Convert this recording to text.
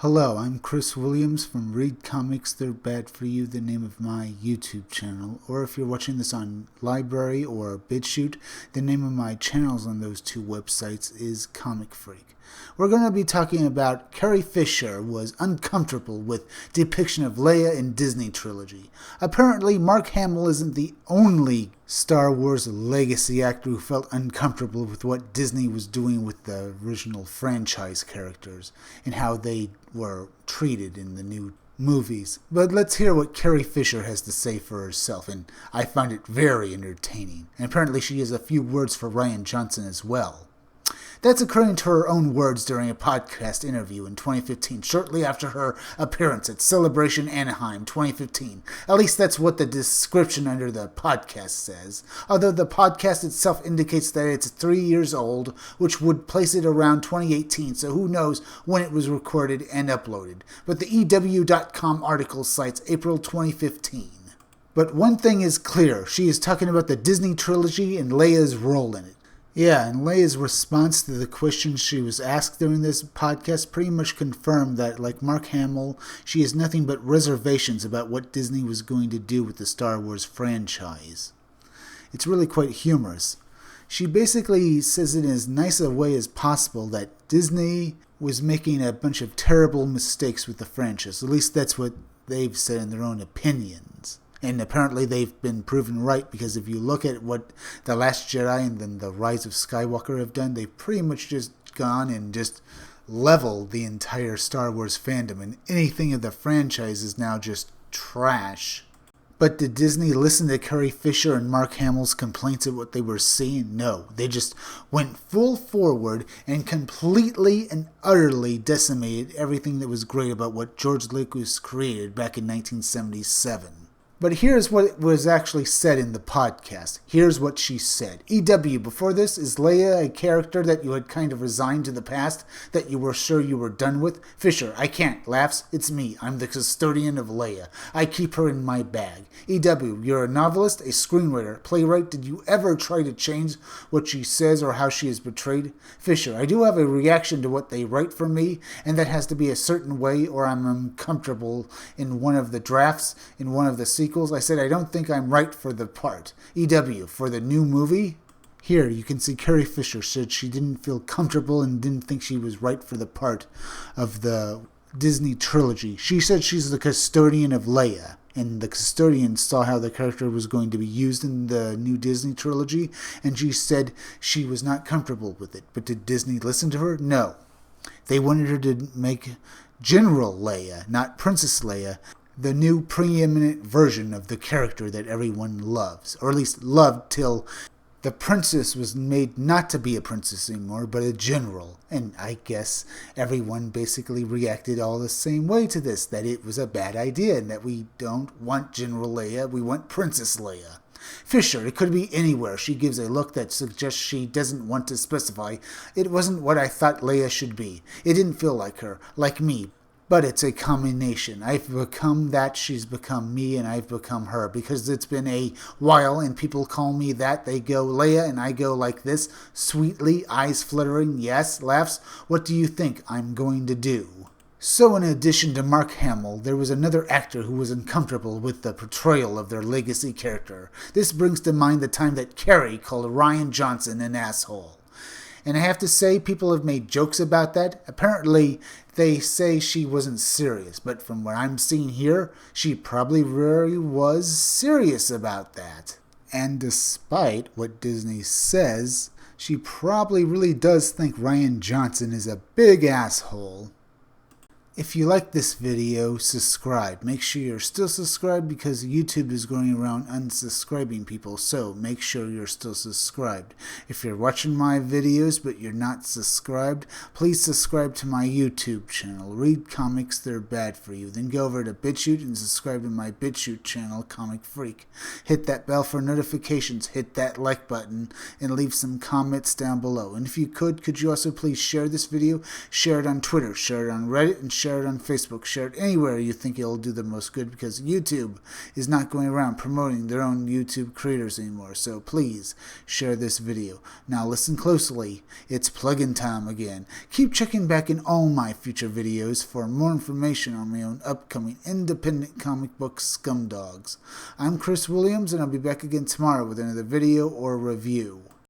Hello, I'm Chris Williams from Read Comics They're Bad For You, the name of my YouTube channel. Or if you're watching this on Library or BitChute, the name of my channels on those two websites is Comic Freak. We're going to be talking about Carrie Fisher was uncomfortable with depiction of Leia in Disney Trilogy. Apparently, Mark Hamill isn't the only Star Wars legacy actor who felt uncomfortable with what Disney was doing with the original franchise characters and how they were treated in the new movies. But let's hear what Carrie Fisher has to say for herself, and I find it very entertaining. And apparently she has a few words for Rian Johnson as well. That's according to her own words during a podcast interview in 2015, shortly after her appearance at Celebration Anaheim 2015. At least that's what the description under the podcast says, although the podcast itself indicates that it's 3 years old, which would place it around 2018, so who knows when it was recorded and uploaded. But the EW.com article cites April 2015. But one thing is clear, she is talking about the Disney Trilogy and Leia's role in it. Yeah, and Leia's response to the questions she was asked during this podcast pretty much confirmed that, like Mark Hamill, she has nothing but reservations about what Disney was going to do with the Star Wars franchise. It's really quite humorous. She basically says it in as nice a way as possible that Disney was making a bunch of terrible mistakes with the franchise. At least that's what they've said in their own opinions. And apparently they've been proven right, because if you look at what The Last Jedi and then The Rise of Skywalker have done, they've pretty much just gone and just leveled the entire Star Wars fandom, and anything of the franchise is now just trash. But did Disney listen to Carrie Fisher and Mark Hamill's complaints of what they were seeing? No. They just went full forward and completely and utterly decimated everything that was great about what George Lucas created back in 1977. But here's what was actually said in the podcast. Here's what she said. EW, before this, is Leia a character that you had kind of resigned to the past, that you were sure you were done with? Fisher, I can't. Laughs, it's me. I'm the custodian of Leia. I keep her in my bag. EW, you're a novelist, a screenwriter, playwright. Did you ever try to change what she says or how she is portrayed? Fisher, I do have a reaction to what they write for me, and that has to be a certain way or I'm uncomfortable in one of the drafts, in one of the sequels. I said I don't think I'm right for the part. EW, for the new movie? Here, you can see Carrie Fisher said she didn't feel comfortable and didn't think she was right for the part of the Disney Trilogy. She said she's the custodian of Leia, and the custodian saw how the character was going to be used in the new Disney Trilogy, and she said she was not comfortable with it. But did Disney listen to her? No. They wanted her to make General Leia, not Princess Leia, the new preeminent version of the character that everyone loves, or at least loved till the princess was made not to be a princess anymore, but a general. And I guess everyone basically reacted all the same way to this, that it was a bad idea and that we don't want General Leia, we want Princess Leia. Fisher, it could be anywhere. She gives a look that suggests she doesn't want to specify. It wasn't what I thought Leia should be. It didn't feel like her, like me. But it's a combination. I've become that, she's become me, and I've become her. Because it's been a while and people call me that. They go Leia and I go like this, sweetly, eyes fluttering, yes, laughs. What do you think I'm going to do? So in addition to Mark Hamill, there was another actor who was uncomfortable with the portrayal of their legacy character. This brings to mind the time that Carrie called Rian Johnson an asshole. And I have to say, people have made jokes about that. Apparently, they say she wasn't serious. But from what I'm seeing here, she probably really was serious about that. And despite what Disney says, she probably really does think Rian Johnson is a big asshole. If you like this video, subscribe. Make sure you're still subscribed because YouTube is going around unsubscribing people, so make sure you're still subscribed. If you're watching my videos but you're not subscribed, please subscribe to my YouTube channel. Read Comics They're Bad For You. Then go over to BitChute and subscribe to my BitChute channel, Comic Freak. Hit that bell for notifications, hit that like button, and leave some comments down below. And if you could you also please share this video, share it on Twitter, share it on Reddit, and share share it on Facebook, share it anywhere you think it'll do the most good, because YouTube is not going around promoting their own YouTube creators anymore. So please share this video. Now listen closely. It's plug-in time again. Keep checking back in all my future videos for more information on my own upcoming independent comic book scumdogs. I'm Chris Williams, and I'll be back again tomorrow with another video or review.